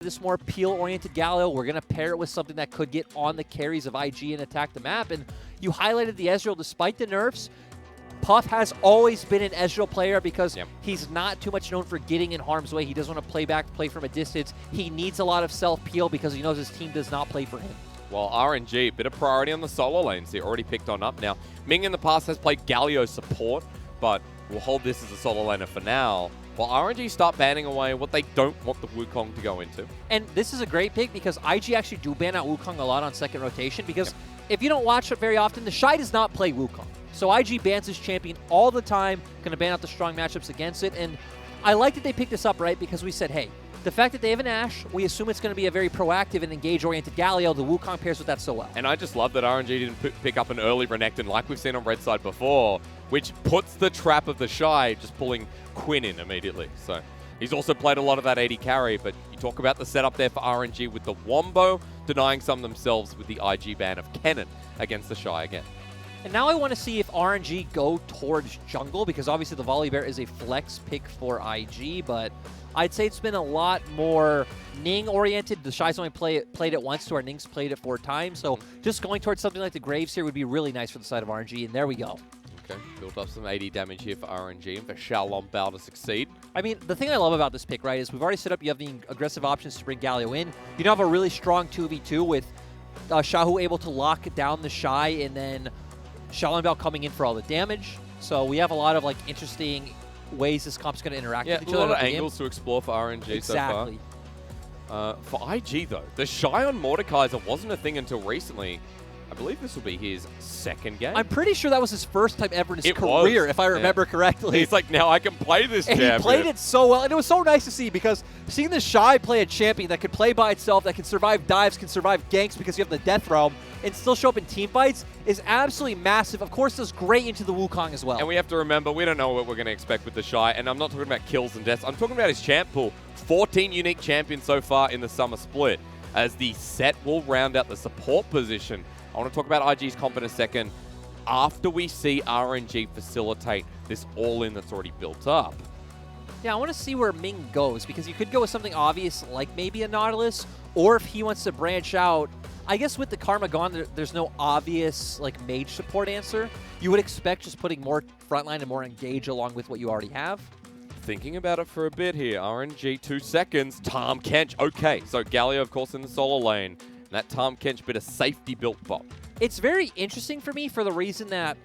this more peel-oriented Galio. We're going to pair it with something that could get on the carries of IG and attack the map. And you highlighted the Ezreal. Despite the nerfs, Puff has always been an Ezreal player because he's not too much known for getting in harm's way. He doesn't want to play back, play from a distance. He needs a lot of self-peel because he knows his team does not play for him. Well, RNG, bit of priority on the solo lanes. He already picked on up now. Ming in the past has played Galio support, but we'll hold this as a solo laner for now. While RNG start banning away what they don't want the Wukong to go into. And this is a great pick because IG actually do ban out Wukong a lot on second rotation because if you don't watch it very often, the Shy does not play Wukong. So IG bans his champion all the time, going to ban out the strong matchups against it. And I like that they picked this up, right? Because we said, hey, the fact that they have an Ashe, we assume it's going to be a very proactive and engage-oriented Galio. The Wukong pairs with that so well. And I just love that RNG didn't pick up an early Renekton like we've seen on Red side before, which puts the trap of the Shy just pulling Quinn in immediately. So he's also played a lot of that AD carry, but you talk about the setup there for RNG with the Wombo, denying some themselves with the IG ban of Kennen against the Shy again. And now I want to see if RNG go towards jungle, because obviously the Volibear is a flex pick for IG, but I'd say it's been a lot more Ning-oriented. The Shy's only played it once, to our Ning's played it 4 times. So just going towards something like the Graves here would be really nice for the side of RNG, and there we go. Okay, build up some AD damage here for RNG and for Xiaolong Bao to succeed. I mean, the thing I love about this pick, right, is we've already set up, you have the aggressive options to bring Galio in. You now have a really strong 2v2 with Xiaohu able to lock down the Shy, and then Xiaolong Bao coming in for all the damage. So we have a lot of like interesting ways this comp's going to interact with each other. A lot of angles to explore for RNG so far. For IG, though, the Shy on Mordekaiser wasn't a thing until recently. I believe this will be his second game. I'm pretty sure that was his first time ever in his career, if I remember correctly. He's like, now I can play this champion. And he played it so well, and it was so nice to see, because seeing the Shy play a champion that could play by itself, that can survive dives, can survive ganks because you have the Death Realm, and still show up in team fights is absolutely massive. Of course, does great into the Wukong as well. And we have to remember, we don't know what we're going to expect with the Shy, and I'm not talking about kills and deaths. I'm talking about his champ pool. 14 unique champions so far in the summer split, as the set will round out the support position. I want to talk about IG's comp in a second after we see RNG facilitate this all-in that's already built up. Yeah, I want to see where Ming goes, because you could go with something obvious like maybe a Nautilus, or if he wants to branch out, I guess with the Karma gone, there's no obvious like mage support answer. You would expect just putting more frontline and more engage along with what you already have. Thinking about it for a bit here, RNG 2 seconds, Tahm Kench, okay. So Galio, of course, in the solo lane. That Tahm Kench bit of safety built bot. It's very interesting for me for the reason that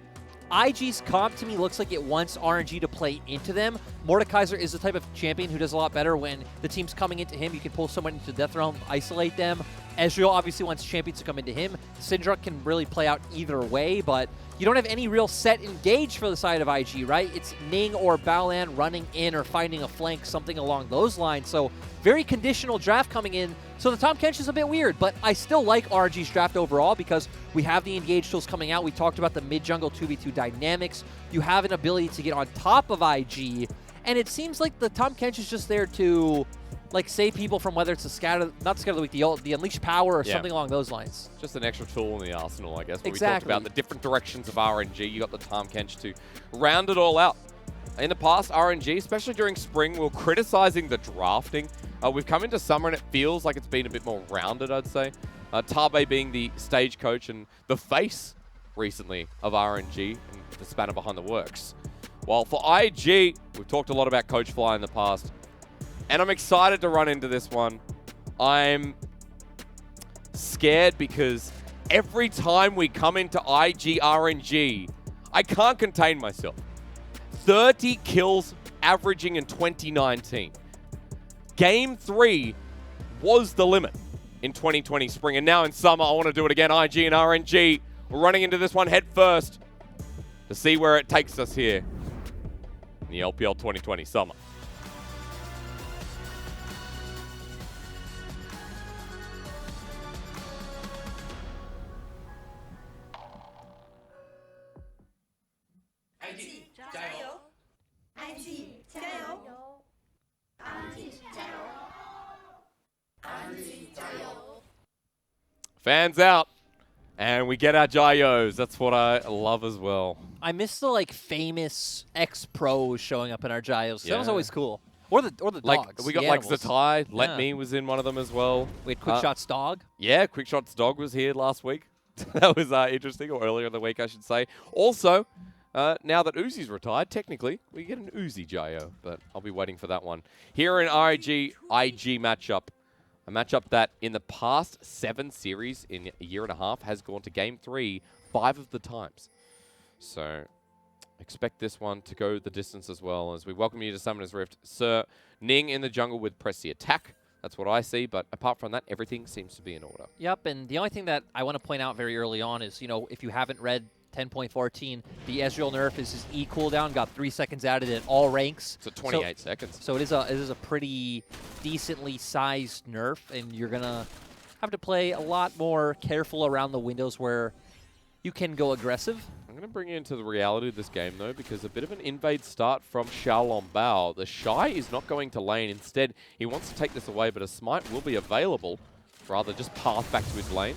IG's comp to me looks like it wants RNG to play into them. Mordekaiser is the type of champion who does a lot better when the team's coming into him. You can pull someone into Death Realm, isolate them. Ezreal obviously wants champions to come into him. Syndra can really play out either way, but you don't have any real set engage for the side of IG, right? It's Ning or Baolan running in or finding a flank, something along those lines. So very conditional draft coming in. So the Tahm Kench is a bit weird, but I still like RNG's draft overall because we have the engage tools coming out. We talked about the mid-jungle 2v2 dynamics. You have an ability to get on top of IG, and it seems like the Tahm Kench is just there to like save people from whether it's a scatter, not Scatter the Weak, the Unleashed Power or something along those lines. Just an extra tool in the arsenal, I guess. When we Exactly. talked about the different directions of RNG, you got the Tahm Kench to round it all out. In the past, RNG, especially during spring, we were criticizing the drafting. We've come into summer and it feels like it's been a bit more rounded, I'd say. Tabe being the stage coach and the face recently of RNG and the spanner behind the works. While for IG, we've talked a lot about Coach Fly in the past. And I'm excited to run into this one. I'm scared because every time we come into IG RNG, I can't contain myself. 30 kills averaging in 2019. Game 3 was the limit in 2020 spring. And now in summer, I want to do it again. IG and RNG, we're running into this one head first to see where it takes us here in the LPL 2020 summer. Fans out, and we get our Jayos. That's what I love as well. I miss the like famous ex-pros showing up in our Jayos. That was always cool. Or the dogs. Like we got the like animals. Zatai, Let Me was in one of them as well. We had Quick Shot's dog. Yeah, Quick Shot's dog was here last week. That was interesting, or earlier in the week, I should say. Also, now that Uzi's retired, technically, we get an Uzi Jayo, but I'll be waiting for that one. Here in RNG IG matchup, a matchup that in the past 7 series in a year and a half has gone to Game 3 5 of the times. So expect this one to go the distance as well, as we welcome you to Summoner's Rift. Sir Ning in the jungle with Press the Attack. That's what I see, but apart from that, everything seems to be in order. Yep, and the only thing that I want to point out very early on is, you know, if you haven't read 10.14, the Ezreal nerf is his E cooldown, got 3 seconds added in all ranks. So 28 seconds. So it is a pretty decently sized nerf, and you're going to have to play a lot more careful around the windows where you can go aggressive. I'm going to bring you into the reality of this game, though, because a bit of an invade start from Xiaolongbao. The Shy is not going to lane. Instead, he wants to take this away, but a smite will be available. Rather, just path back to his lane.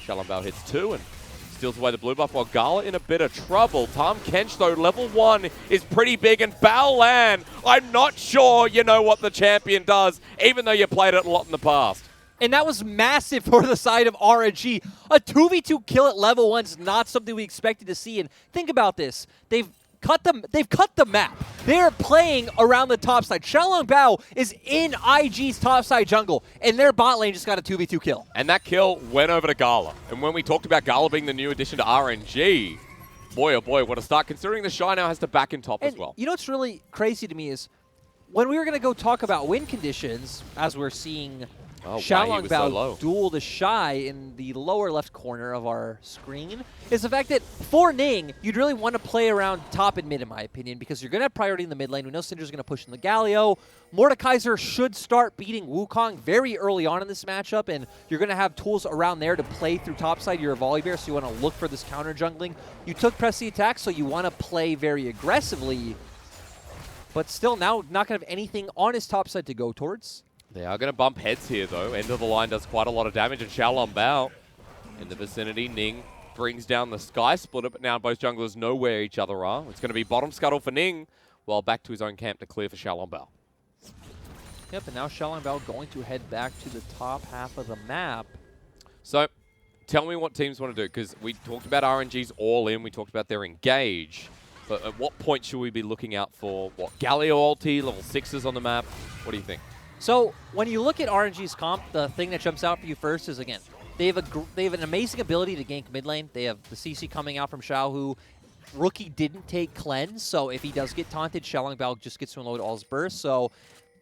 Xiaolongbao hits 2 and steals away the blue buff, while Gala in a bit of trouble. Tahm Kench, though, level 1 is pretty big, and Baolan, I'm not sure you know what the champion does, even though you played it a lot in the past. And that was massive for the side of RNG. A 2v2 kill at level 1 is not something we expected to see. And think about this. They've cut the map. They're playing around the top side. Xiaolongbao is in IG's top side jungle, and their bot lane just got a 2v2 kill. And that kill went over to Gala. And when we talked about Gala being the new addition to RNG, boy, oh boy, what a start, considering the Shy now has to back in top as well. You know what's really crazy to me is when we were going to go talk about win conditions, as we're seeing Xiaolongbao duel the Shy in the lower left corner of our screen, is the fact that for Ning, you'd really want to play around top and mid, in my opinion, because you're going to have priority in the mid lane. We know Syndra's going to push in the Galio. Mordekaiser should start beating Wukong very early on in this matchup, and you're going to have tools around there to play through topside. You're a Volibear, so you want to look for this counter jungling. You took Press the Attack, so you want to play very aggressively, but still now not going to have anything on his topside to go towards. They are going to bump heads here, though. End of the line does quite a lot of damage, and Xiaolongbao in the vicinity. Ning brings down the Sky Splitter, but now both junglers know where each other are. It's going to be bottom scuttle for Ning, while back to his own camp to clear for Xiaolongbao. Yep, and now Xiaolongbao going to head back to the top half of the map. So, tell me what teams want to do, because we talked about RNG's all-in, we talked about their engage, but at what point should we be looking out for, what, Galio ulti, level 6s on the map? What do you think? So when you look at RNG's comp, the thing that jumps out for you first is, again, they have an amazing ability to gank mid lane. They have the CC coming out from Xiao, who Rookie didn't take cleanse, so if he does get taunted, Xiaolongbao just gets to unload all his bursts. So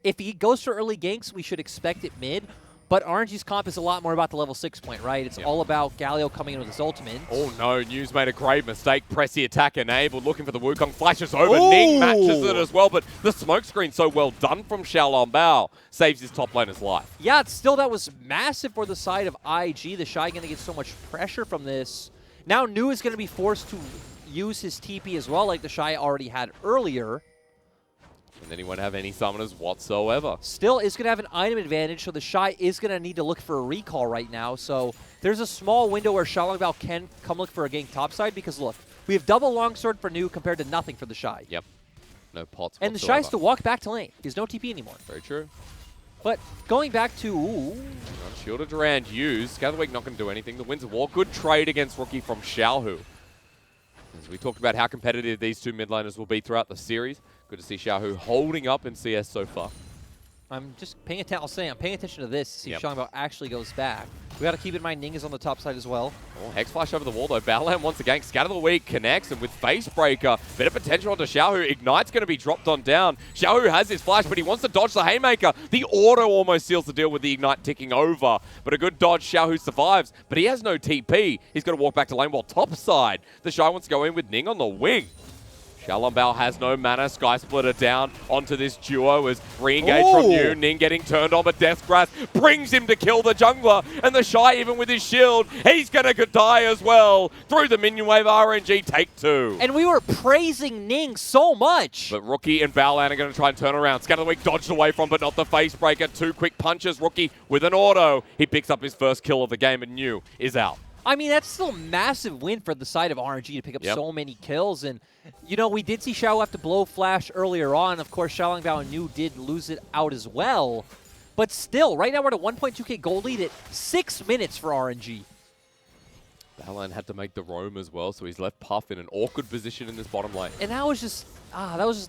if he goes for early ganks, we should expect it mid. But RNG's comp is a lot more about the level 6 point, right? It's all about Galio coming in with his ultimate. Oh no, News made a grave mistake. Press the attack enabled, looking for the Wukong. Flashes over, Ning matches it as well, but the smoke screen so well done from Xiaolongbao saves his top laner's life. Yeah, still that was massive for the side of IG. The Shy going to get so much pressure from this. Now Nu is going to be forced to use his TP as well, like the Shy already had earlier. And then he won't have any summoners whatsoever. Still is going to have an item advantage, so the Shy is going to need to look for a recall right now. So there's a small window where Xiaolongbao can come look for a gank topside, because look, we have double longsword for Nu compared to nothing for the Shy. Yep. No pots and whatsoever. the Shy has to walk back to lane. He has no TP anymore. Very true. But going back to... Shielded Durand used. Gatherweek not going to do anything. The Winds of War. Good trade against Rookie from Xiaohu. As we talked about how competitive these two mid laners will be throughout the series. Good to see Xiaohu holding up in CS so far. I'm just paying attention. I'll say I'm paying attention to this to see if Xiaolongbao actually goes back. We got to keep in mind Ning is on the top side as well. Oh, Hex Flash over the wall though. Baolan wants a gank. Scatter the Weak connects, and with Face Breaker, bit of potential onto Xiaohu. Ignite's going to be dropped on down. Xiaohu has his flash, but he wants to dodge the Haymaker. The auto almost seals the deal with the Ignite ticking over. But a good dodge. Xiaohu survives, but he has no TP. He's got to walk back to lane while top side. The Shy wants to go in with Ning on the wing. Xiaolongbao has no mana. Sky Splitter down onto this duo as re-engage from Yu. Ning getting turned on, but Death Grasp brings him to kill the jungler. And the Shy, even with his shield, he's going to die as well. Through the minion wave, RNG take 2. And we were praising Ning so much. But Rookie and Baolan are going to try and turn around. Scatter the Weak dodged away from, but not the Face Breaker. 2 quick punches. Rookie with an auto. He picks up his first kill of the game, and Yu is out. I mean, that's still a massive win for the side of RNG to pick up so many kills. And, you know, we did see Xiao have to blow Flash earlier on. Of course, Xiaolongbao and New did lose it out as well. But still, right now we're at a 1.2k gold lead at 6 minutes for RNG. Balan had to make the roam as well, so he's left Puff in an awkward position in this bottom lane. And that was just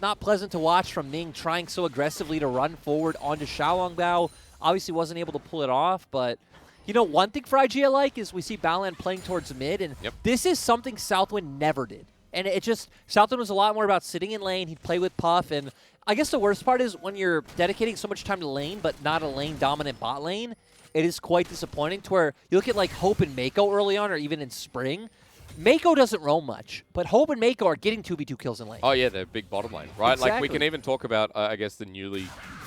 not pleasant to watch from Ning, trying so aggressively to run forward onto Xiaolongbao. Obviously wasn't able to pull it off, but you know, one thing for IG I like is we see Balan playing towards mid, and this is something Southwind never did. And it just, Southwind was a lot more about sitting in lane. He'd play with Puff, and I guess the worst part is when you're dedicating so much time to lane, but not a lane-dominant bot lane, it is quite disappointing to where you look at like Hope and Mako early on, or even in spring. Mako doesn't roam much, but Hope and Mako are getting 2v2 kills in lane. Oh yeah, they're big bottom lane, right? Exactly. Like we can even talk about, I guess, the newly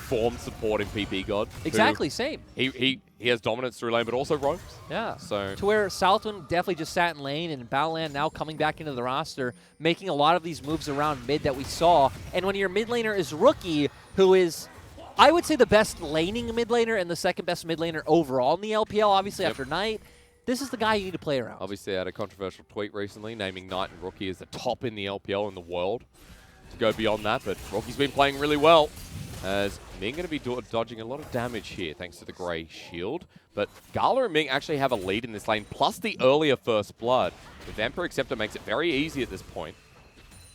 formed support in PP God. Exactly, same. He has dominance through lane, but also roams. Yeah. So to where Southwind definitely just sat in lane, and Balan now coming back into the roster, making a lot of these moves around mid that we saw. And when your mid laner is Rookie, who is, I would say, the best laning mid laner and the second best mid laner overall in the LPL, obviously after Knight, this is the guy you need to play around. Obviously, I had a controversial tweet recently naming Knight and Rookie as the top in the LPL in the world. To go beyond that, but Rookie's been playing really well. As Ming going to be dodging a lot of damage here thanks to the Grey Shield. But Gala and Ming actually have a lead in this lane, plus the earlier First Blood. The Vampire Acceptor makes it very easy at this point.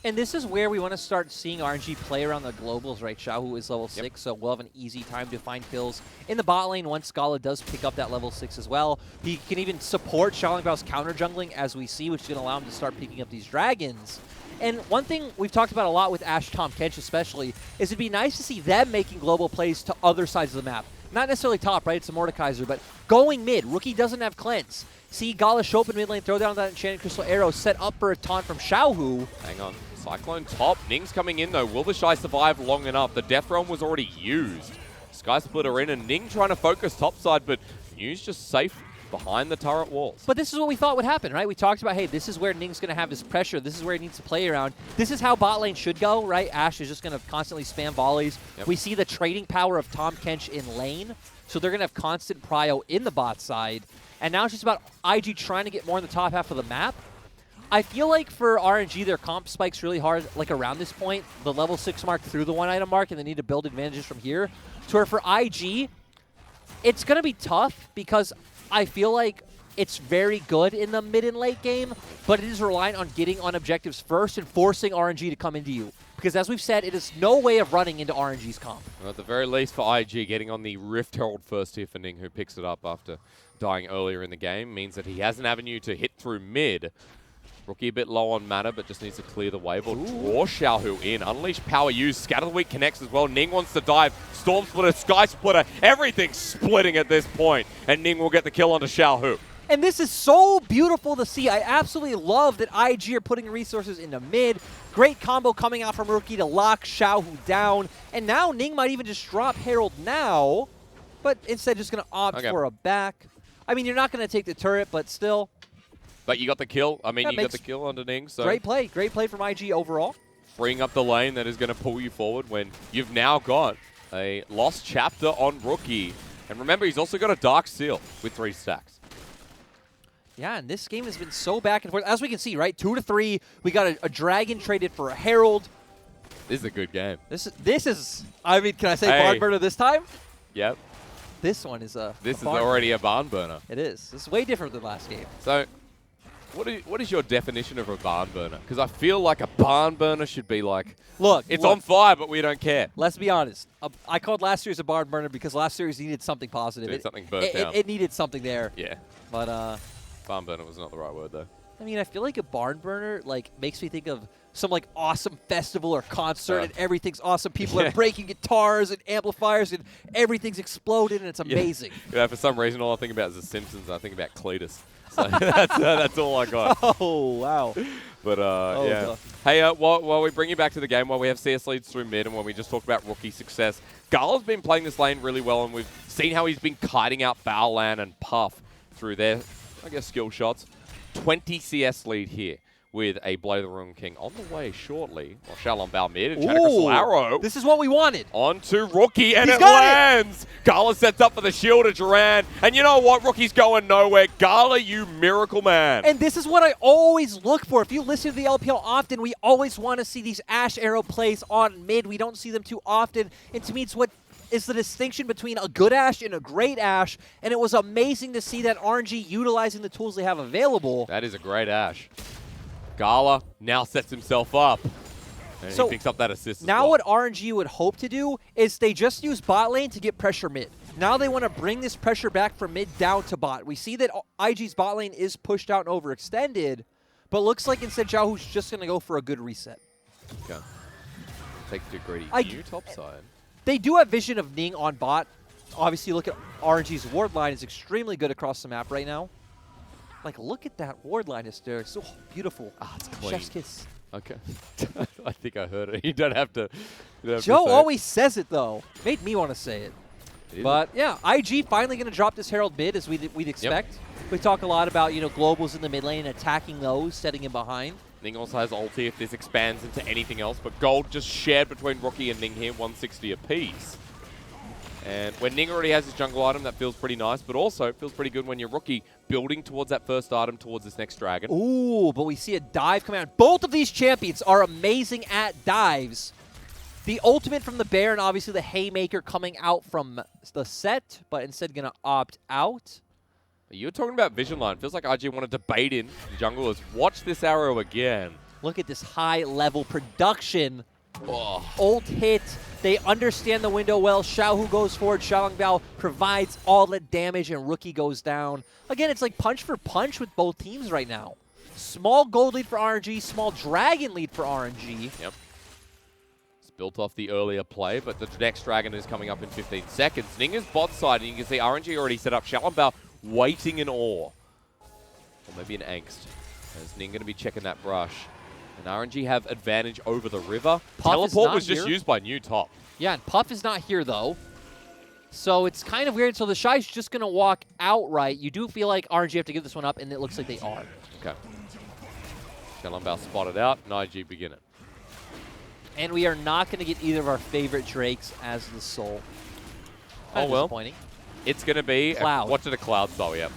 And this is where we want to start seeing RNG play around the globals, right? Xiao is level 6, so we'll have an easy time to find kills in the bot lane once Scala does pick up that level 6 as well. He can even support Xiaolongbao's counter jungling, as we see, which is going to allow him to start picking up these dragons. And one thing we've talked about a lot with Ashe, Tahm Kench especially, is it'd be nice to see them making global plays to other sides of the map. Not necessarily top, right? It's a Mordekaiser, but going mid. Rookie doesn't have cleanse. See Gala show up in mid lane, throw down that enchanted crystal arrow, set up for a taunt from Xiaohu. Hang on. Cyclone top. Ning's coming in though. Will the Shy survive long enough? The Death Realm was already used. Sky Splitter in, and Ning trying to focus topside, but New's just safe behind the turret walls. But this is what we thought would happen, right? We talked about, hey, this is where Ning's going to have his pressure. This is where he needs to play around. This is how bot lane should go, right? Ashe is just going to constantly spam volleys. We see the trading power of Tahm Kench in lane, so they're going to have constant prio in the bot side. And now it's just about IG trying to get more in the top half of the map. I feel like for RNG, their comp spikes really hard, like around this point, the level 6 mark through the 1 item mark, and they need to build advantages from here. To where for IG, it's going to be tough because I feel like it's very good in the mid and late game, but it is reliant on getting on objectives first and forcing RNG to come into you. Because as we've said, it is no way of running into RNG's comp. Well, at the very least for IG, getting on the Rift Herald first here for Ning, who picks it up after dying earlier in the game, means that he has an avenue to hit through mid. Rookie a bit low on mana, but just needs to clear the wave or draw Xiaohu in. Unleash power use. Scatter the Weak connects as well. Ning wants to dive. Storm Splitter, Sky Splitter. Everything's splitting at this point, and Ning will get the kill onto Xiaohu. And this is so beautiful to see. I absolutely love that IG are putting resources into mid. Great combo coming out from Rookie to lock Xiaohu down. And now Ning might even just drop Herald now, but instead just going to opt for a back. I mean, you're not going to take the turret, but still. But you got the kill. I mean, you got the kill onto Ning. So great play from IG overall. Freeing up the lane that is going to pull you forward when you've now got a lost chapter on Rookie. And remember, he's also got a Dark Seal with 3 stacks. Yeah, and this game has been so back and forth. As we can see, right, 2 to 3. We got a Dragon traded for a Herald. This is a good game. This is. I mean, can I say barn burner this time? Yep. This one is a. This is already a barn burner. It is. This is way different than last game. So, what is your definition of a barn burner? Because I feel like a barn burner should be like, look, it's on fire, but we don't care. Let's be honest. I called last series a barn burner because last series needed something positive. Something burnt down. It needed something there. Yeah. But barn burner was not the right word though. I mean, I feel like a barn burner makes me think of some awesome festival or concert and everything's awesome. People are breaking guitars and amplifiers and everything's exploding and it's amazing. Yeah, for some reason all I think about is The Simpsons. I think about Cletus. So that's all I got. Oh, wow. But, yeah. Hey, while we bring you back to the game, while we have CS leads through mid and when we just talked about Rookie success, Gala's been playing this lane really well, and we've seen how he's been kiting out Balan and Puff through their, I guess, skill shots. 20 CS lead here. with a Blade of the Ruin King on the way shortly. Well, Shalom Bao mid and Crystal Arrow. This is what we wanted. Onto Rookie, and He's it got lands. Gala sets up for the shield of Duran. And you know what? Rookie's going nowhere. Gala, you miracle man. And this is what I always look for. If you listen to the LPL often, we always want to see these Ashe Arrow plays on mid. We don't see them too often. And to me, it's what is the distinction between a good Ashe and a great Ashe. And it was amazing to see that RNG utilizing the tools they have available. That is a great Ashe. Gala now sets himself up. And So he picks up that assist as now well. what RNG would hope to do is they just use bot lane to get pressure mid. Now they want to bring this pressure back from mid down to bot. We see that IG's bot lane is pushed out and overextended, but looks like instead Xiaohu's just going to go for a good reset. Okay. Take too greedy. New top side. They do have vision of Ning on bot. Obviously, look at RNG's ward line is extremely good across the map right now. Like, look at that ward line, Hysteric. So beautiful. Ah, it's clean. Chef's kiss. Okay. I think I heard it. You don't have to. Joe always says it, though. Made me want to say it. But, yeah, IG finally going to drop this Herald mid, as we'd expect. Yep. We talk a lot about, you know, globals in the mid lane and attacking those, setting him behind. Ning also has ulti if this expands into anything else, but gold just shared between Rookie and Ning here, 160 apiece. And when Ning already has his jungle item, that feels pretty nice, but also it feels pretty good when you're Rookie building towards that first item, towards this next dragon. Ooh, but we see a dive come out. Both of these champions are amazing at dives. The ultimate from the Baron, obviously the Haymaker coming out from the set, but instead going to opt out. You're talking about vision line. Feels like IG wanted to bait in the junglers. Watch this arrow again. Look at this high-level production. Oh. Ult hit. They understand the window well. Xiaohu goes forward. Xiaolongbao provides all the damage, and Rookie goes down. Again, it's like punch for punch with both teams right now. Small gold lead for RNG, small dragon lead for RNG. Yep. It's built off the earlier play, but the next dragon is coming up in 15 seconds. Ning is bot side, and you can see RNG already set up. Xiaolongbao waiting in awe. Or maybe an angst. As Ning going to be checking that brush. And RNG have advantage over the river. Puff Teleport was just used by new top. Yeah, and Puff is not here, though. So it's kind of weird. So the Shy's just going to walk outright. You do feel like RNG have to give this one up, and it looks like they are. Okay. Xiaolongbao spotted out, and IG begin it. And we are not going to get either of our favorite Drakes as the soul. Oh, well. Disappointing. It's going to be Cloud. Watch it a Cloud soul, yep.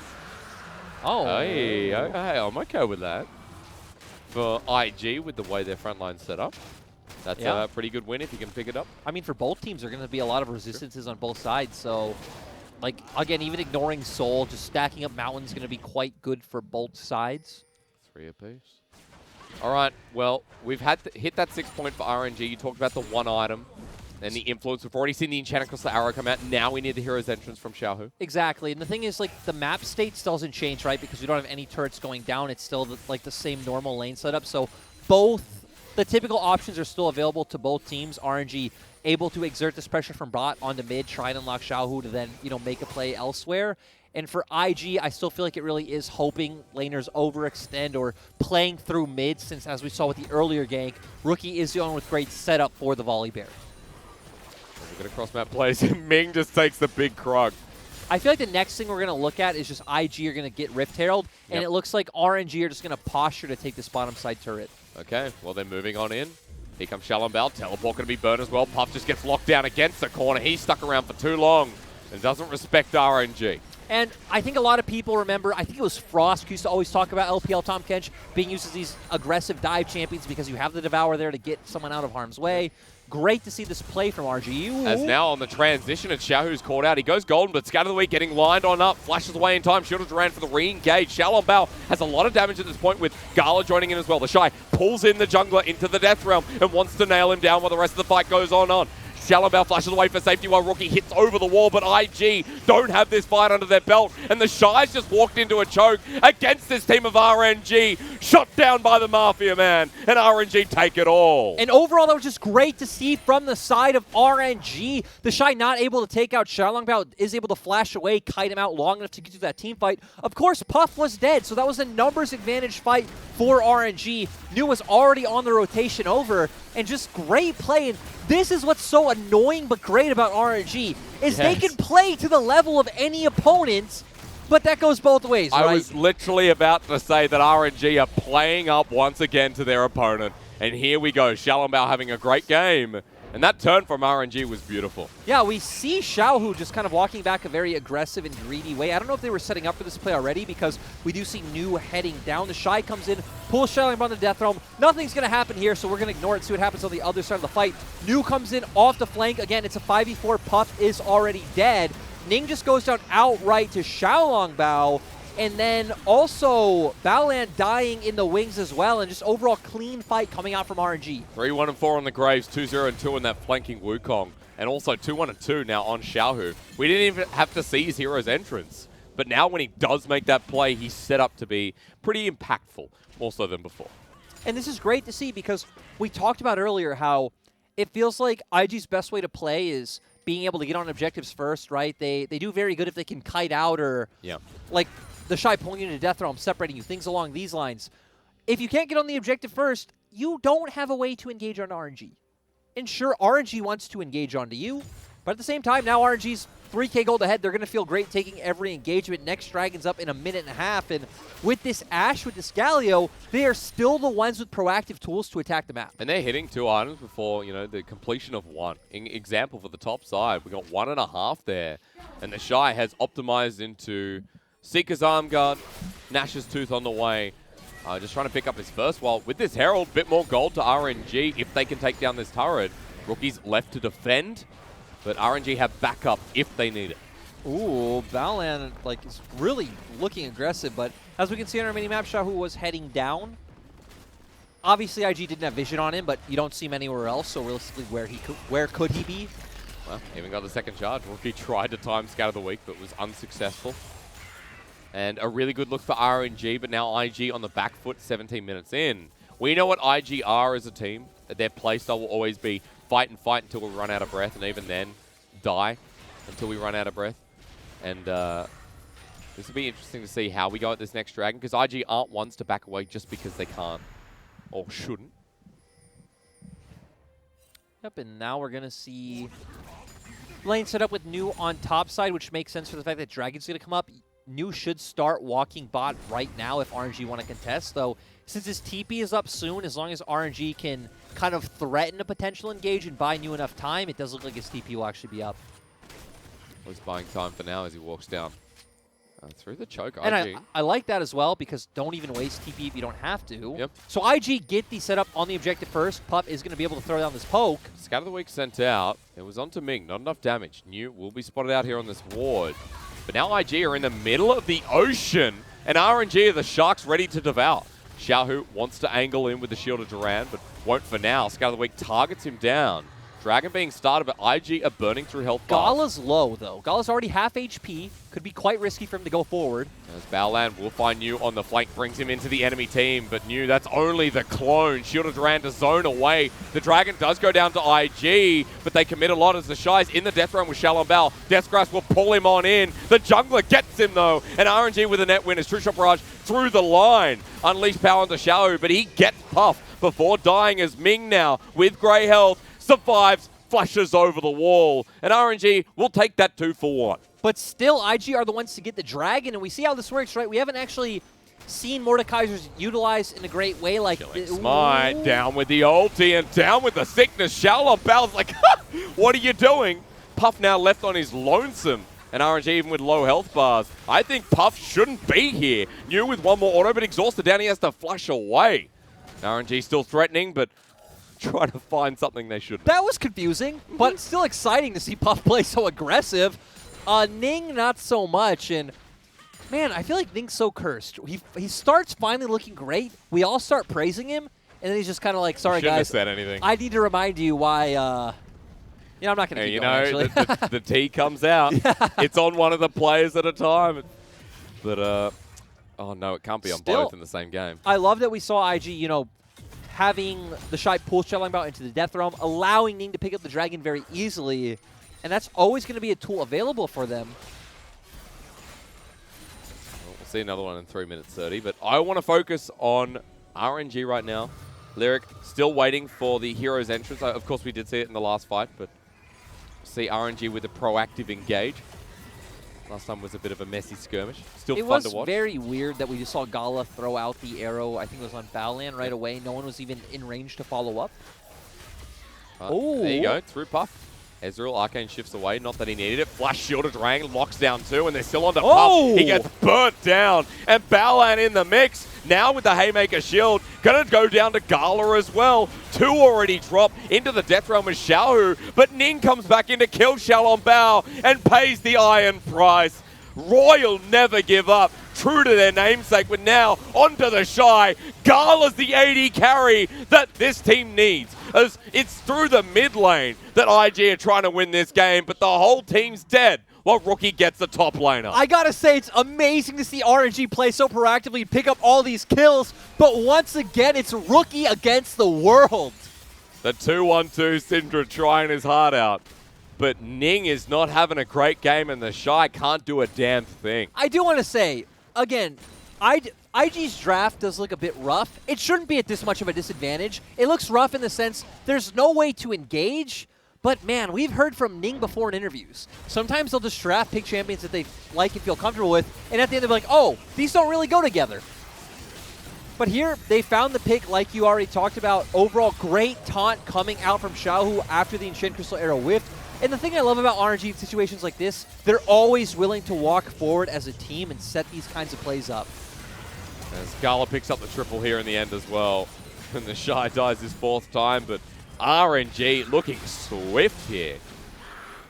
Oh. Hey, okay, I'm okay with that. For IG, with the way their front line's set up, that's a pretty good win if you can pick it up. I mean, for both teams, there are going to be a lot of resistances on both sides. So, like, again, even ignoring Soul, just stacking up Mountain's going to be quite good for both sides. 3 apiece. All right, well, we've had to hit that 6 point for RNG. You talked about the one item and the influence. We've already seen the Enchanted Crystal Arrow come out. Now we need the hero's entrance from Xiaohu. Exactly. And the thing is, like, the map state still doesn't change, right? Because we don't have any turrets going down. It's still, like, the same normal lane setup. So both the typical options are still available to both teams. RNG able to exert this pressure from bot onto mid, try and unlock Xiaohu to then, you know, make a play elsewhere. And for IG, I still feel like it really is hoping laners overextend or playing through mid, since as we saw with the earlier gank, Rookie is the one with great setup for the volley bear. We're going to cross map plays. Ming just takes the big krug. I feel like the next thing we're going to look at is just IG are going to get Rift Herald, and it looks like RNG are just going to posture to take this bottom side turret. Okay, well, they're moving on in. Here comes Xiaolongbao. Teleport going to be burned as well. Puff just gets locked down against the corner. He's stuck around for too long and doesn't respect RNG. And I think a lot of people remember, I think it was Frost who used to always talk about LPL Tahm Kench being used as these aggressive dive champions because you have the Devourer there to get someone out of harm's way. Great to see this play from RG. As now on the transition, it's Xiaohu's caught out. He goes golden, but Scatter the Week getting lined on up. Flashes away in time. Shield of Duran for the re-engage. Xiaolongbao has a lot of damage at this point with Gala joining in as well. The Shy pulls in the jungler into the Death Realm and wants to nail him down while the rest of the fight goes on. Xiaolongbao flashes away for safety while Rookie hits over the wall, but IG don't have this fight under their belt, and the Shy's just walked into a choke against this team of RNG, shot down by the Mafia Man, and RNG take it all. And overall, that was just great to see from the side of RNG. The Shy not able to take out Xiaolongbao, is able to flash away, kite him out long enough to get to that team fight. Of course, Puff was dead, so that was a numbers advantage fight for RNG. New was already on the rotation over, and just great play. And this is what's so annoying but great about RNG, is they can play to the level of any opponent But that goes both ways, right? I was literally about to say that RNG are playing up once again to their opponent. And here we go, Shalambao having a great game. And that turn from RNG was beautiful. Yeah, we see Xiaohu just kind of walking back a very aggressive and greedy way. I don't know if they were setting up for this play already because we do see New heading down. The Shy comes in, pulls Shalambao on the Death Realm. Nothing's going to happen here, so we're going to ignore it and see what happens on the other side of the fight. New comes in off the flank. Again, it's a 5v4. Puff is already dead. Ning just goes down outright to Xiaolongbao. And then also Baolan dying in the wings as well, and just overall clean fight coming out from RNG. 3-1-4 on the Graves, 2-0-2 in that flanking Wukong, and also 2-1-2 now on Xiaohu. We didn't even have to see his hero's entrance, but now when he does make that play, he's set up to be pretty impactful, more so than before. And this is great to see because we talked about earlier how it feels like IG's best way to play is being able to get on objectives first, right? They do very good if they can kite out or like the Shy pulling you into Death Realm, separating you, things along these lines. If you can't get on the objective first, you don't have a way to engage on RNG. And sure, RNG wants to engage onto you, but at the same time, now RNG's 3K gold ahead. They're going to feel great taking every engagement. Next Dragon's up in a minute and a half, and with this Ashe, with this Galio, they are still the ones with proactive tools to attack the map. And they're hitting 2 items before, you know, the completion of 1. Example for the top side, we got 1.5 there, and the Shy has optimized into Seeker's Arm Guard, Nash's Tooth on the way. Just trying to pick up his first. While with this Herald, bit more gold to RNG if they can take down this turret. Rookie's left to defend, but RNG have backup if they need it. Ooh, Baolan like is really looking aggressive, but as we can see on our mini-map, Xiaohu was heading down. Obviously, IG didn't have vision on him, but you don't see him anywhere else, so realistically, where could he be? Well, even got the second charge. Rookie tried to time scatter the weak, but was unsuccessful. And a really good look for RNG, but now IG on the back foot 17 minutes in. We know what IG are as a team. Their playstyle will always be fight and fight until we run out of breath, and even then, die until we run out of breath. And this will be interesting to see how we go at this next Dragon, because IG aren't ones to back away just because they can't or shouldn't. Yep, and now we're going to see lane set up with New on top side, which makes sense for the fact that Dragon's going to come up. New should start walking bot right now if RNG want to contest, though since his TP is up soon, as long as RNG can kind of threaten a potential engage and buy New enough time, it does look like his TP will actually be up. He's buying time for now as he walks down. Through the choke, IG. And I like that as well, because don't even waste TP if you don't have to. Yep. So IG get the setup on the objective first. Pup is going to be able to throw down this poke. Scatter the Weak sent out. It was onto Ming. Not enough damage. New will be spotted out here on this ward. But now IG are in the middle of the ocean, and RNG are the sharks ready to devour. Xiaohu wants to angle in with the Shield of Duran, but won't for now. Scatter the Weak targets him down. Dragon being started, but IG are burning through health bars. Gala's low, though. Gala's already half HP. Could be quite risky for him to go forward. As Baolan will find New on the flank, brings him into the enemy team, but New, that's only the clone. Shield of Duran to zone away. The Dragon does go down to IG, but they commit a lot as the Shy's in the death realm with Shalambao. Death Grasp will pull him on in. The jungler gets him, though, and RNG with a net win as True Shot Barrage through the line. Unleash power onto Xiaohu, but he gets Puff before dying as Ming now, with grey health, survives, flashes over the wall, and RNG will take that 2-for-1. But still, IG are the ones to get the Dragon, and we see how this works, right? We haven't actually seen Mordekaiser's utilized in a great way. Like, Smite, down with the ulti, and down with the sickness. Shalombao's like, what are you doing? Puff now left on his lonesome, and RNG even with low health bars. I think Puff shouldn't be here. New with one more auto, but exhausted down, he has to flush away. RNG still threatening, but trying to find something they shouldn't. That was confusing, but still exciting to see Puff play so aggressive. Ning, not so much, and man, I feel like Ning's so cursed. He starts finally looking great. We all start praising him, and then he's just kind of like, sorry, Shouldn't guys. have said anything. I need to remind you why, I'm not going to keep going, actually. the tea comes out. It's on one of the players at a time. But, oh no, it can't be on both in the same game. I love that we saw IG, having the Shy pull Shalambao into the Death Realm, allowing Ning to pick up the Dragon very easily, and that's always going to be a tool available for them. Well, we'll see another one in 3 minutes 30, but I want to focus on RNG right now. Lyric still waiting for the hero's entrance. Of course, we did see it in the last fight, but see RNG with a proactive engage. Last time was a bit of a messy skirmish. Still It fun was to watch. very weird that we just saw Gala throw out the arrow. I think it was on Balan right away. No one was even in range to follow up. There you go, through Puff. Ezreal, Arcane shifts away, not that he needed it. Flash shielded Dragon, locks down 2, and they're still on to Puff. He gets burnt down, and Balan in the mix. Now with the Haymaker shield, gonna go down to Gala as well. 2 already drop into the Death Realm with Xiaohu, but Ning comes back in to kill Shao on Bao and pays the iron price. Royal never give up. True to their namesake, but now onto the Shy. Gala's the AD carry that this team needs. As it's through the mid lane that IG are trying to win this game, but the whole team's dead while Rookie gets the top laner. I gotta say, it's amazing to see RNG play so proactively and pick up all these kills, but once again, it's Rookie against the world. The 2-1-2, Syndra trying his heart out. But Ning is not having a great game, and the Shy can't do a damn thing. I do want to say, again, IG's draft does look a bit rough. It shouldn't be at this much of a disadvantage. It looks rough in the sense there's no way to engage, but man, we've heard from Ning before in interviews. Sometimes they'll just draft, pick champions that they like and feel comfortable with, and at the end they'll be like, oh, these don't really go together. But here, they found the pick like you already talked about. Overall, great taunt coming out from Xiaohu after the Enchant Crystal Arrow whiffed. And the thing I love about RNG in situations like this, they're always willing to walk forward as a team and set these kinds of plays up. As Gala picks up the triple here in the end as well. And the Shy dies his 4th time, but RNG looking swift here.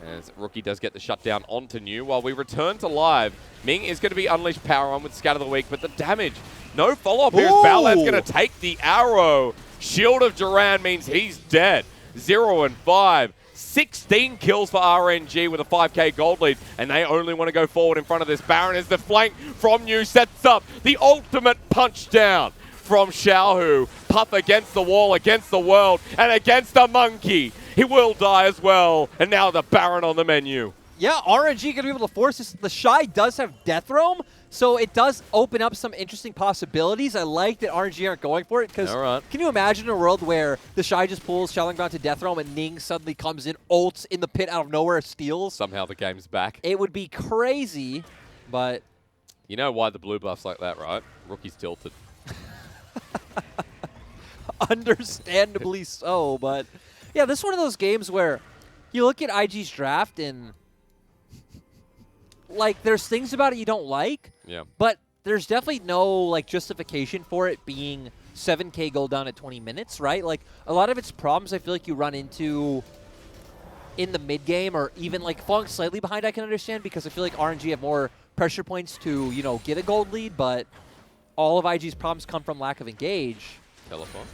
As Rookie does get the shutdown onto New. While we return to live, Ming is going to be unleashed power on with Scatter the Weak, but the damage, no follow-up here. Balan's going to take the arrow. Shield of Duran means he's dead. 0 and 5. 16 kills for RNG with a 5k gold lead, and they only want to go forward in front of this Baron as the flank from New sets up the ultimate punch down from Xiaohu. Puff against the wall, against the world, and against the monkey. He will die as well, and now the Baron on the menu. Yeah, RNG going to be able to force this. The Shy does have Death Realm, so it does open up some interesting possibilities. I like that RNG aren't going for it, because can you imagine a world where the Shy just pulls Xiaolongbao to Death Realm and Ning suddenly comes in, ults in the pit out of nowhere, steals? Somehow the game's back. It would be crazy, but... You know why the blue buff's like that, right? Rookie's tilted. Understandably so, but... Yeah, this is one of those games where you look at IG's draft and... Like, there's things about it you don't like, but there's definitely no, like, justification for it being 7k gold down at 20 minutes, right? Like, a lot of its problems I feel like you run into in the mid-game or even, like, falling slightly behind I can understand because I feel like RNG have more pressure points to, you know, get a gold lead, but all of IG's problems come from lack of engage. Telephone.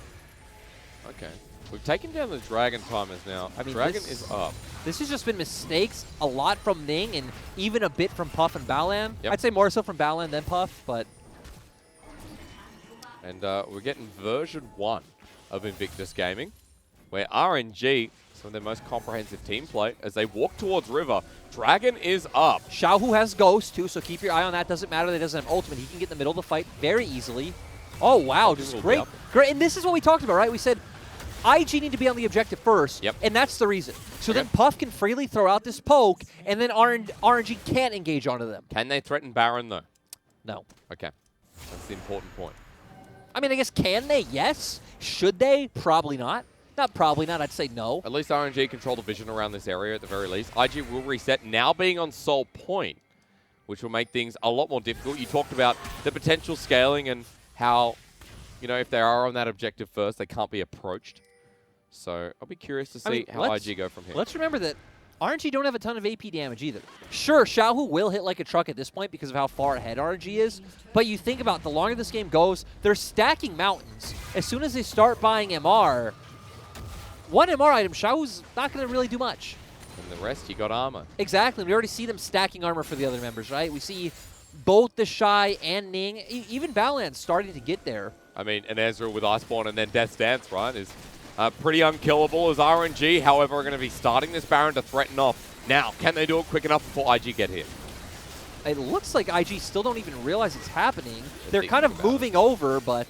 Okay. We've taken down the Dragon timers now. I mean, Dragon is up. This has just been mistakes, a lot from Ning, and even a bit from Puff and Balan. I'd say more so from Balan than Puff, but... And we're getting version 1 of Invictus Gaming, where RNG, some of their most comprehensive team play, as they walk towards River. Dragon is up. Xiaohu has Ghost, too, so keep your eye on that. Doesn't matter that he doesn't have Ultimate. He can get in the middle of the fight very easily. Oh, wow, just great. Great, and this is what we talked about, right? We said... IG need to be on the objective first, and that's the reason. So then Puff can freely throw out this poke, and then RNG can't engage onto them. Can they threaten Baron, though? No. Okay. That's the important point. I mean, I guess can they? Yes. Should they? Probably not. Not probably not. I'd say no. At least RNG control the vision around this area at the very least. IG will reset, now being on Soul Point, which will make things a lot more difficult. You talked about the potential scaling and how, you know, if they are on that objective first, they can't be approached. So I'll be curious to see how IG go from here. Let's remember that RNG don't have a ton of AP damage either. Sure, Xiaohu will hit like a truck at this point because of how far ahead RNG is, but you think about the longer this game goes, they're stacking mountains. As soon as they start buying MR, one MR item, Xiaohu's not going to really do much. And the rest, you got armor. Exactly. We already see them stacking armor for the other members, right? We see both the Shy and Ning, even Balan starting to get there. I mean, an Ezreal with Iceborne and then Death's Dance, right, is... pretty unkillable as RNG, however, are going to be starting this Baron to threaten off. Now, can they do it quick enough before IG get here? It looks like IG still don't even realize it's happening. They're kind of moving over, but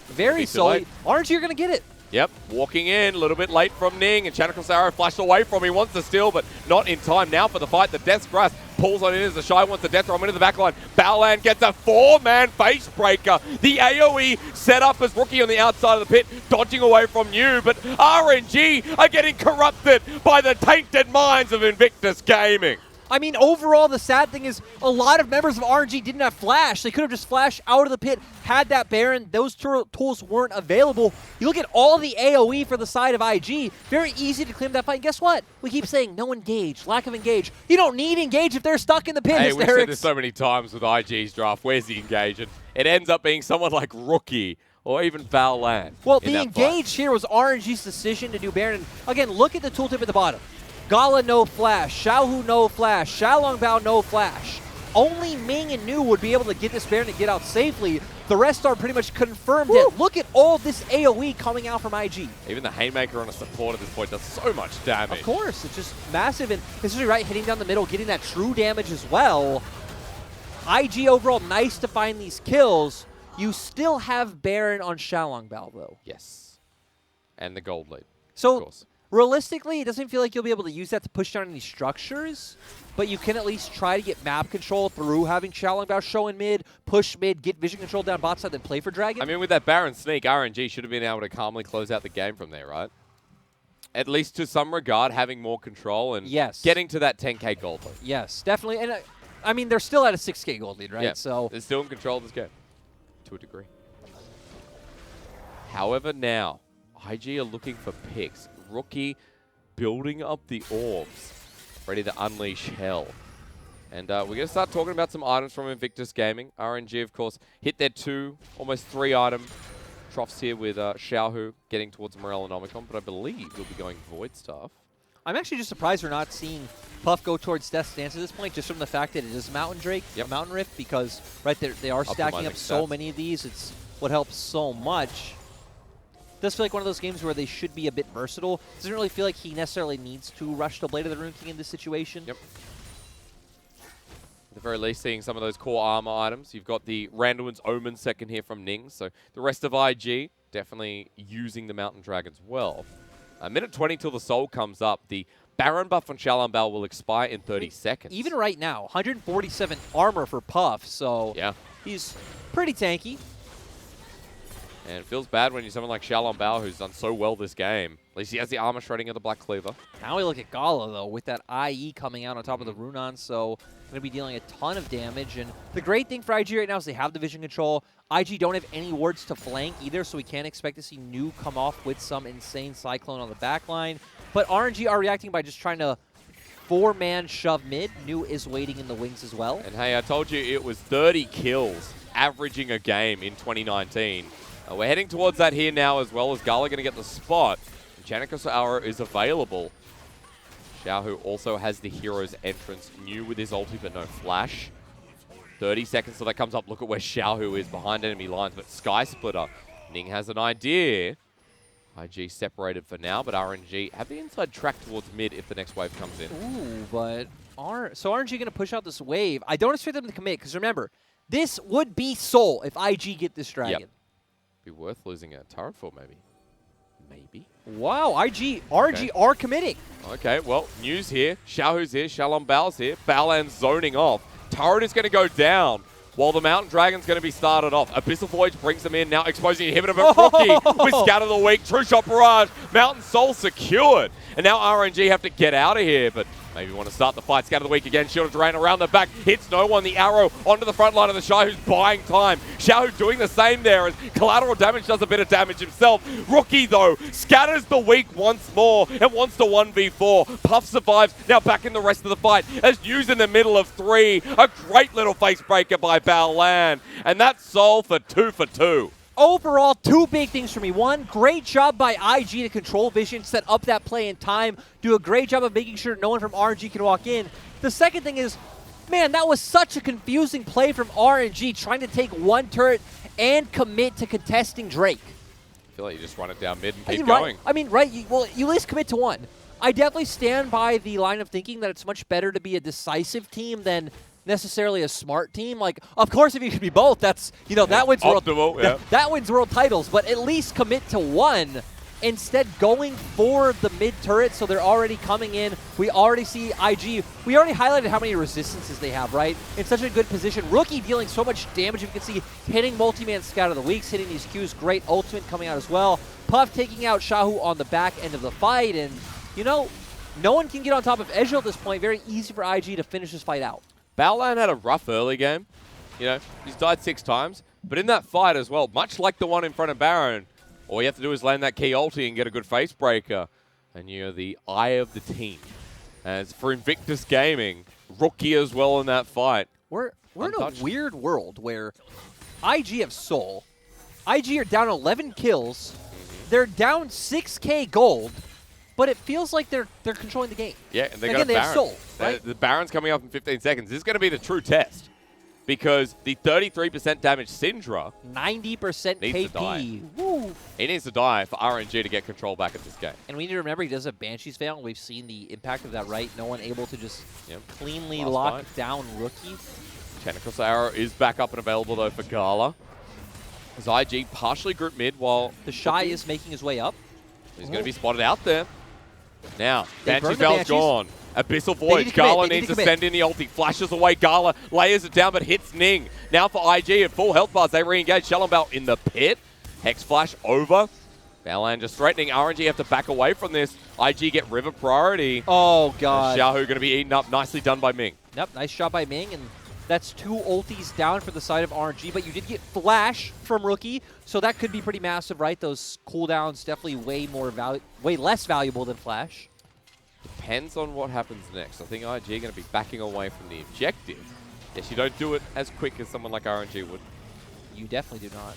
very slowly. RNG are going to get it. Yep, walking in, a little bit late from Ning, and Chanacross Arrow flashed away from him. He wants to steal, but not in time now for the fight. The Death's Grasp pulls on in as the Shy wants the death throw into the backline. Baolan gets a 4-man face breaker. The AoE set up as Rookie on the outside of the pit, dodging away from you, but RNG are getting corrupted by the tainted minds of Invictus Gaming. I mean, overall, the sad thing is a lot of members of RNG didn't have Flash. They could have just flashed out of the pit, had that Baron. Those tools weren't available. You look at all the AoE for the side of IG. Very easy to claim that fight. And guess what? We keep saying no engage, lack of engage. You don't need engage if they're stuck in the pit. Hey, we've said this so many times with IG's draft. Where's the engage? And it ends up being someone like Rookie or even Baolan. Well, the engage here was RNG's decision to do Baron. And again, look at the tooltip at the bottom. Gala, no flash. Xiaohu, no flash. Xiaolongbao, no flash. Only Ming and Nu would be able to get this Baron and get out safely. The rest are pretty much confirmed dead. Look at all this AoE coming out from IG. Even the Haymaker on a support at this point does so much damage. Of course, it's just massive. And especially right, hitting down the middle, getting that true damage as well. IG overall, nice to find these kills. You still have Baron on Xiaolongbao, though. Yes. And the gold lead, so, of course. Realistically, it doesn't feel like you'll be able to use that to push down any structures, but you can at least try to get map control through having Xiaolongbao show in mid, push mid, get vision control down bot side, then play for Dragon. I mean, with that Baron sneak, RNG should have been able to calmly close out the game from there, right? At least to some regard, having more control and getting to that 10k gold lead. Yes, definitely. And I mean, they're still at a 6k gold lead, right? Yeah, so they're still in control of this game, to a degree. However, now, IG are looking for picks. Rookie building up the orbs, ready to unleash hell. And we're going to start talking about some items from Invictus Gaming. RNG, of course, hit their almost 3 item troughs here with Xiaohu getting towards Morel and Omicron, but I believe we'll be going Void stuff. I'm actually just surprised we're not seeing Puff go towards Death's Dance at this point, just from the fact that it is Mountain Drake, Mountain Rift, because right there they are stacking up so many of these. It's what helps so much. It does feel like one of those games where they should be a bit versatile. Doesn't really feel like he necessarily needs to rush the Blade of the Rune King in this situation. Yep. At the very least, seeing some of those core armor items. You've got the Randallman's Omen second here from Ning, so the rest of IG definitely using the Mountain Dragons well. A minute 20 till the soul comes up. The Baron buff on Xiaolongbao will expire in 30 seconds. Even right now, 147 armor for Puff, so he's pretty tanky. And it feels bad when you're someone like Xiaolongbao who's done so well this game. At least he has the armor shredding of the Black Cleaver. Now we look at Gala, though, with that IE coming out on top of the Runon, so going to be dealing a ton of damage. And the great thing for IG right now is they have the vision control. IG don't have any wards to flank either, so we can't expect to see Nu come off with some insane Cyclone on the back line. But RNG are reacting by just trying to 4-man shove mid. Nu is waiting in the wings as well. And hey, I told you it was 30 kills averaging a game in 2019. We're heading towards that here now as well, as Gala going to get the spot. Janikos Aura is available. Xiaohu also has the hero's entrance. Nu with his ulti, but no flash. 30 seconds till that comes up. Look at where Xiaohu is behind enemy lines, but Sky Splitter. Ning has an idea. IG separated for now, but RNG have the inside track towards mid if the next wave comes in. Ooh, but so RNG going to push out this wave. I don't expect them to commit, because remember, this would be Soul if IG get this Dragon. Yep. Be worth losing a turret for, maybe. Maybe. Wow, RNG are committing. Okay, well, news here. Xiaohu's here, Xiaolongbao's here. Baolan's zoning off. Turret is going to go down while the Mountain Dragon's going to be started off. Abyssal Voyage brings them in, now exposing inhibitor, but Rookie with Scatter the Weak, True Shot Barrage, Mountain Soul secured. And now RNG have to get out of here, but maybe want to start the fight. Scatter the Weak again, Shield of Terrain around the back, hits no one. The arrow onto the front line of the Shy, who's buying time. Xiaohu doing the same there as collateral damage does a bit of damage himself. Rookie, though, scatters the Weak once more and wants to 1v4. Puff survives, now back in the rest of the fight as Nu's in the middle of 3. A great little face breaker by Baolan, and that's Soul for 2 for 2. Overall, 2 big things for me. One, great job by IG to control vision, set up that play in time, do a great job of making sure no one from RNG can walk in. The second thing is, man, that was such a confusing play from RNG, trying to take 1 turret and commit to contesting Drake. I feel like you just run it down mid and keep going. I mean, right, you at least commit to 1. I definitely stand by the line of thinking that it's much better to be a decisive team than necessarily a smart team. Like, of course, if you could be both, that's, that wins optimal, that wins world titles. But at least commit to 1. instead going for the mid turret, so they're already coming in. We already see IG. We already highlighted how many resistances they have, right? In such a good position. Rookie dealing so much damage. You can see hitting multi-man Scout of the Weeks, hitting these Qs. Great ultimate coming out as well. Puff taking out Shahu on the back end of the fight. And, you know, no one can get on top of Ezreal at this point. Very easy for IG to finish this fight out. Battleland had a rough early game. You know, he's died 6 times. But in that fight as well, much like the one in front of Baron, all you have to do is land that key ulti and get a good face breaker. And you're the eye of the team. As for Invictus Gaming, Rookie as well in that fight. We're in a weird world where IG have Soul. IG are down 11 kills. They're down 6K gold. But it feels like they're controlling the game. Yeah, and they got a Baron. They have Soul, right? The Baron's coming up in 15 seconds. This is going to be the true test. Because the 33% damage Syndra 90% needs KP. to die. Woo. He needs to die for RNG to get control back at this game. And we need to remember he does have Banshee's Veil. We've seen the impact of that, right? No one able to just cleanly lock down Rookie. Tentacles Arrow is back up and available though for Gala. As IG partially grouped mid while the Shy is making his way up. He's going to be spotted out there. Now, They Banshee Veil's gone. Abyssal Void. Gala needs to send in the ulti. Flashes away. Gala layers it down, but hits Ning. Now for IG at full health bars. They re-engage. Shalom in the pit. Hex Flash over. Battleland just threatening. RNG have to back away from this. IG get river priority. Oh, God. Xiaohu going to be eaten up. Nicely done by Ming. Yep, nice shot by Ming. And that's 2 ultis down for the side of RNG. But you did get Flash from Rookie. So that could be pretty massive, right? Those cooldowns definitely way less valuable than Flash. Depends on what happens next. I think IG are going to be backing away from the objective. Yes, you don't do it as quick as someone like RNG would. You definitely do not.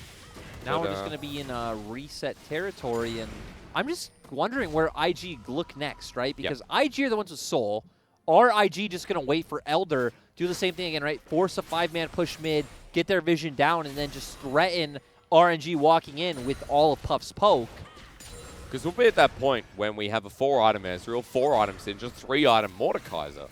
Now we're just going to be in reset territory, and I'm just wondering where IG look next, right? Because IG are the ones with Soul. Are IG just going to wait for Elder, do the same thing again, right? Force a 5-man push mid, get their vision down, and then just threaten RNG walking in with all of Puff's poke? Because we'll be at that point when we have a 4-item Ezreal, 4-item Syndra, 3-item Mordekaiser.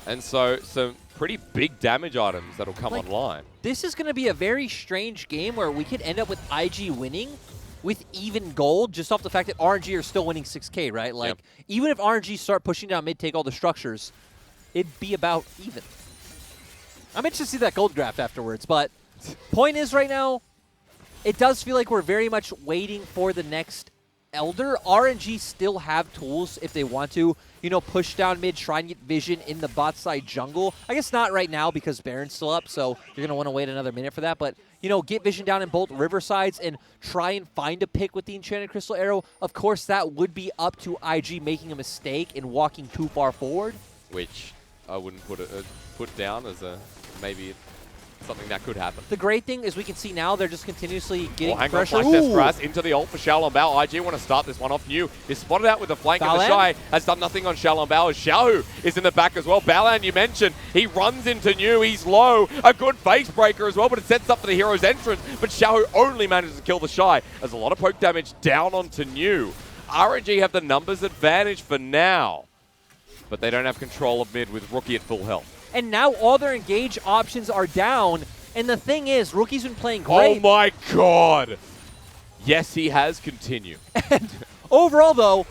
And so some pretty big damage items that'll come online. This is going to be a very strange game where we could end up with IG winning with even gold just off the fact that RNG are still winning 6K, right? Like, even if RNG start pushing down mid, take all the structures, it'd be about even. I'm interested to see that gold graph afterwards, but point is right now, it does feel like we're very much waiting for the next Elder. RNG still have tools if they want to, you know, push down mid, try and get vision in the bot side jungle. I guess not right now because Baron's still up, so you're going to want to wait another minute for that. But, you know, get vision down in both river sides and try and find a pick with the Enchanted Crystal Arrow. Of course, that would be up to IG making a mistake and walking too far forward. Which I wouldn't put down as a maybe something that could happen. The great thing is we can see now they're just continuously getting pressure. Grass into the ult for Xiaolong Bao. IG want to start this one off new. Is spotted out with the flank of the Shy. Has done nothing on Xiaolong Bao. As Xiaohu is in the back as well. Balan, you mentioned, he runs into new. He's low. A good face breaker as well, but it sets up for the hero's entrance. But Xiaohu only manages to kill the Shy. There's a lot of poke damage down onto new. RNG have the numbers advantage for now, but they don't have control of mid with Rookie at full health. And now all their engage options are down. And the thing is, Rookie's been playing great. Oh my God. Yes, he has. Continue. And overall, though,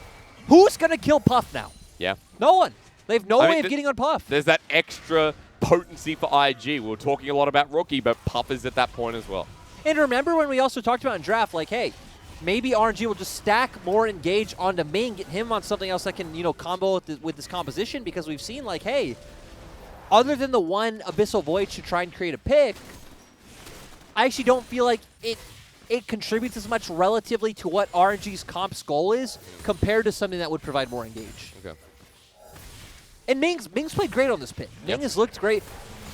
who's going to kill Puff now? Yeah. No one. They have no way of getting on Puff. There's that extra potency for IG. We were talking a lot about Rookie, but Puff is at that point as well. And remember when we also talked about in draft, like, hey, maybe RNG will just stack more engage onto Ming, get him on something else that can, you know, combo with this composition, because we've seen, like, hey, other than the one Abyssal Void to try and create a pick, I actually don't feel like it contributes as much relatively to what RNG's comp's goal is compared to something that would provide more engage. Okay. And Ming's played great on this pick. Ming has looked great.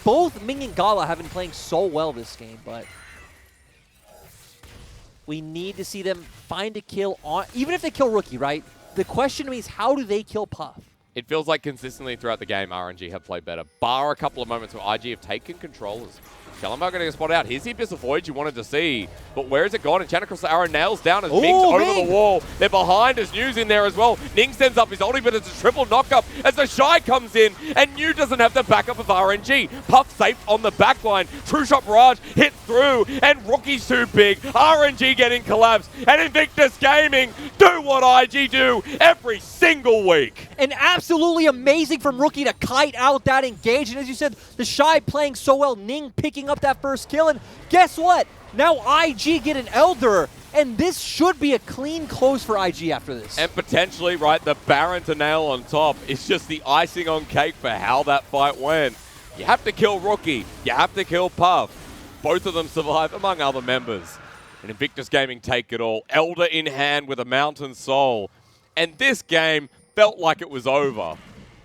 Both Ming and Gala have been playing so well this game, but we need to see them find a kill on, even if they kill Rookie, right? The question to me is, how do they kill Puff? It feels like consistently throughout the game, RNG have played better, bar a couple of moments where IG have taken control. Shallenberg going to get spotted out. Here's the Abyssal Void you wanted to see. But where is it gone? And Chan across the arrow, nails down as Ooh, Ming's over Ming. the wall. They're behind as New's in there as well. Ning sends up his ulti, but it's a triple knockup as the Shy comes in. And New doesn't have the backup of RNG. Puff safe on the back line. True Shot Barrage hit through. And Rookie's too big. RNG getting collapsed. And Invictus Gaming do what IG do every single week. And absolutely amazing from Rookie to kite out that engage. And as you said, the Shy playing so well, Ning picking up that first kill. And guess what? Now IG get an Elder, and this should be a clean close for IG after this. And potentially, right, the Baron to nail on top is just the icing on cake for how that fight went. You have to kill Rookie. You have to kill Puff. Both of them survive, among other members. And Invictus Gaming take it all. Elder in hand with a Mountain Soul. And this game felt like it was over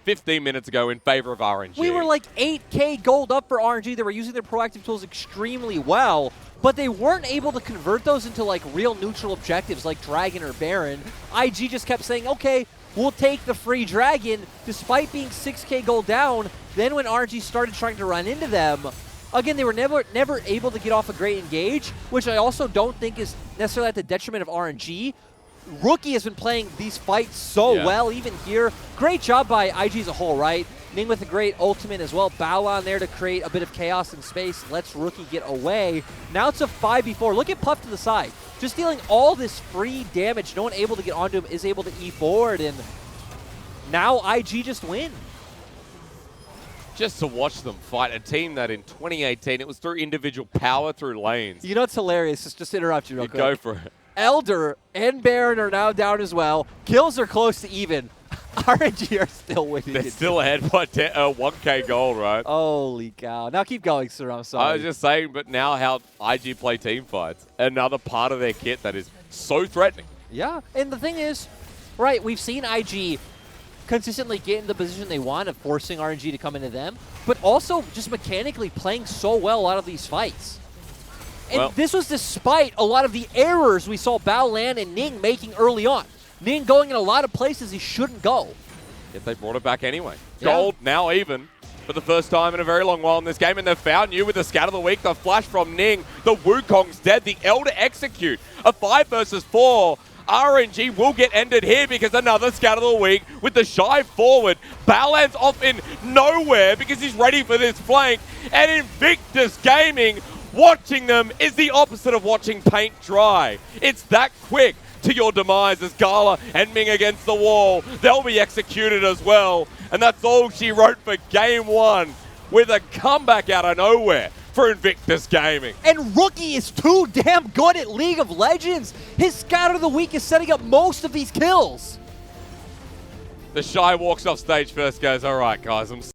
15 minutes ago in favor of RNG. We were like 8K gold up for RNG. They were using their proactive tools extremely well, but they weren't able to convert those into like real neutral objectives like Dragon or Baron. IG just kept saying, okay, we'll take the free Dragon despite being 6K gold down. Then when RNG started trying to run into them, again, they were never able to get off a great engage, which I also don't think is necessarily at the detriment of RNG. Rookie has been playing these fights so well, even here. Great job by IG as a whole, right? Ning with a great ultimate as well. Bow on there to create a bit of chaos in space. Lets Rookie get away. Now it's a 5v4. Look at Puff to the side. Just dealing all this free damage. No one able to get onto him is able to E forward, and now IG just win. Just to watch them fight a team that in 2018, it was through individual power through lanes. You know what's hilarious? Just interrupt you real quick. Go for it. Elder and Baron are now down as well. Kills are close to even. RNG are still winning. They're still ahead by 1K gold, right? Holy cow. Now keep going, sir. I'm sorry. I was just saying, but now how IG play team fights. Another part of their kit that is so threatening. Yeah, and the thing is, right, we've seen IG consistently get in the position they want of forcing RNG to come into them, but also just mechanically playing so well a lot of these fights. And this was despite a lot of the errors we saw Baolan and Ning making early on. Ning going in a lot of places he shouldn't go. Yet they brought it back anyway. Gold, now even, for the first time in a very long while in this game, and they've found you with the Scatter of the Week, the flash from Ning, the Wukong's dead, the Elder execute. A 5 versus 4. RNG will get ended here because another Scatter of the Week with the Shy forward. Baolan's off in nowhere because he's ready for this flank, and Invictus Gaming watching them is the opposite of watching paint dry. It's that quick to your demise as Gala and Ming against the wall. They'll be executed as well. And that's all she wrote for game one with a comeback out of nowhere for Invictus Gaming. And Rookie is too damn good at League of Legends. His Scatter of the Week is setting up most of these kills. The Shy walks off stage first, goes, all right, guys, I'm